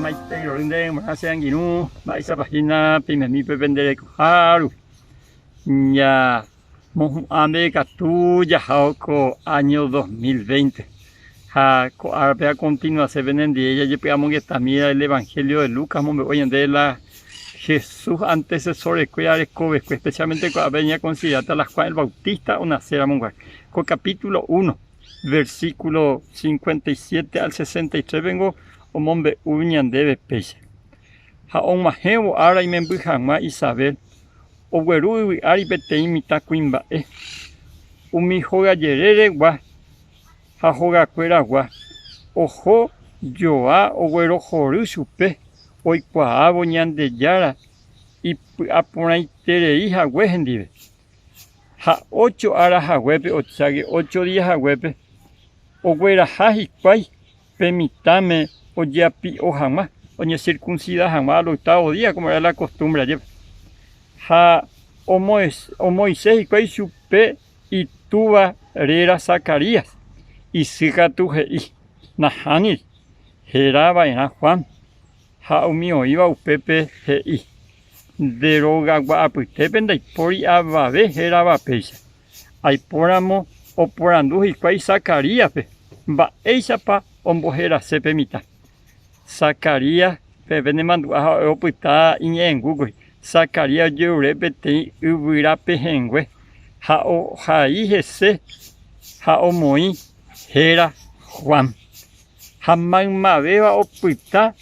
maite grande marase anginu maisa página pimemi pependere haru ya mohambe katu ya haoko año 2020 ha ko arpea continua se venden de ella yo pegamos que también el evangelio de Lucas me hoy en de la Jesús antecesor de cuidar especialmente cuando venía considerada la Juan el Bautista una cera monguar con capítulo 1 versículo 57 al 63 vengo o mombe uñan debe peixe ha on mahevo ara y membujama Isabel o gueru y ari betei mita kuimba umi joga yerere gua ha joga cuera gua ojo yoa o guero joru chupe hoy cuaabo ñande yara y aponaitere hija huejendive ha 8 ara haguepe o chague 8 días haguepe o guera haji kwai pemitame o yapi o jamás o ñe circuncida jamás al 8º día como era la costumbre ayer ha o Moisés y kwai chupe y tuva rera Zacarías y siga tu hei nahani heraba en Juan ha umio iba upepe hei deroga guapitepen dai pori ababe heraba peisa ai poramo o porandu y kwai Zacarías pe ba eisapa ombojera sepe mita Zacarías pepe ne mandu a oputa inengugo Zacarías yeurebe te ubira pehengue ha o hai hese ha o moi hera Juan ha mabeba oputa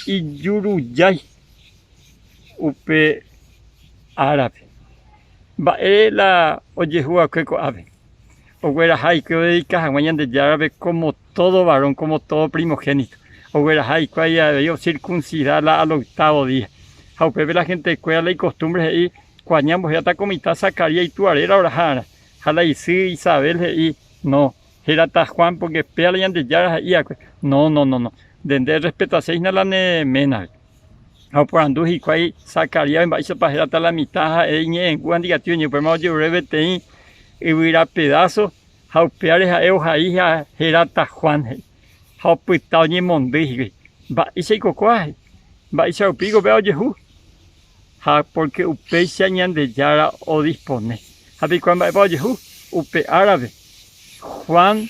y yuruyai upe árabe ba la oyehua kweko ave o guera hay que dedica a mañana de árabe como todo varón como todo primogénito o guera hay que haya circuncidarla al 8º día a upe la gente cuida la costumbre y cuañamos ya está comita Zacarías y tu arera orajara jala y sí Isabel y no era ta Juan porque pea la de yara y no de respeto a seis na la ne mena a por andu y cuai Zacarías en baixo para hasta la mitad en guan diga tío ni por más yo revete y hubiera pedazo a peare a eu ahí a herata Juan a pitao ni mondi va y se cocoa va y se pico veo Jesús ha porque upe se añan de yara o dispone a vi cuando va Jesús upe árabe Juan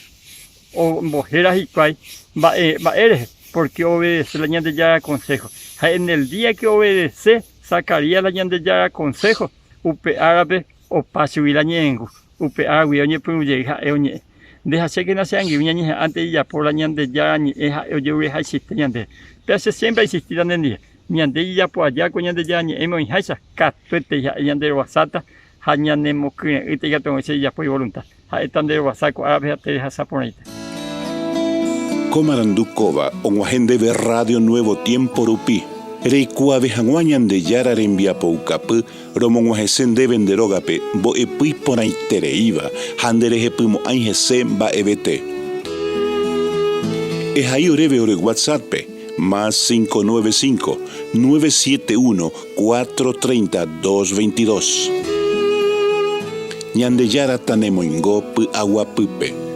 o mujeres y cuai va eres porque obedece la ñan de yara consejo en el día que obedece Zacarías la ñan de yara consejo upe árabe o pasui la ñengu upe árabe oñe puyeja eoñe deja ser que no sean guiñañe antes ya por la ñan de yara ni eja oye existe ñan de pero siempre existirán en día ñan de ya por allá con ñan de yara ni emo haisa catuete ya ñan de wasata hañan nemo que te ya tengo ese ya por voluntad ha están de wasaco árabe te deja saponite Comarandukova, onguajende de Radio Nuevo Tiempo Rupi. Reikua vejanguañan de yara rembia poucapu, romonguajesen de venderogape, bo epui ponaitere iba, handereje pumo anjese ba ebete. Ehai oreve ore WhatsApp, más 595-971-430-222. Ñande yara tanemoingo pu agua pupe.